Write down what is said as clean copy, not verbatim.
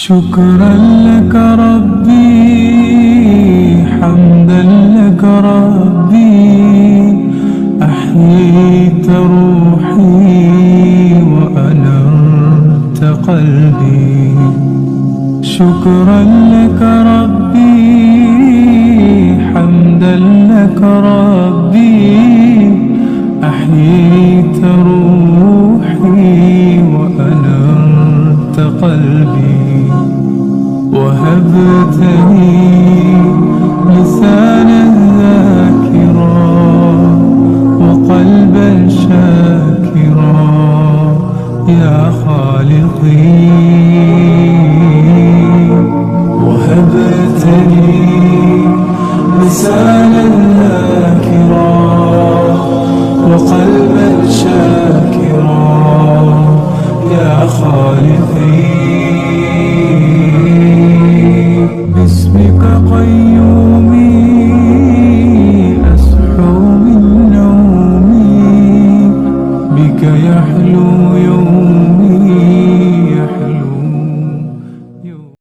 شكرا لك ربي، حمدا لك ربي، أحييت روحي وأنرت قلبي. شكرا لك ربي، حمدا لك ربي، أحييت روحي وأنرت قلبي. وهبتني لسانا ذاكرا وقلبا شاكرا يا خالقي. وهبتني لسانا ذاكرا وقلبا شاكرا يا خالقي. باسمك قيوم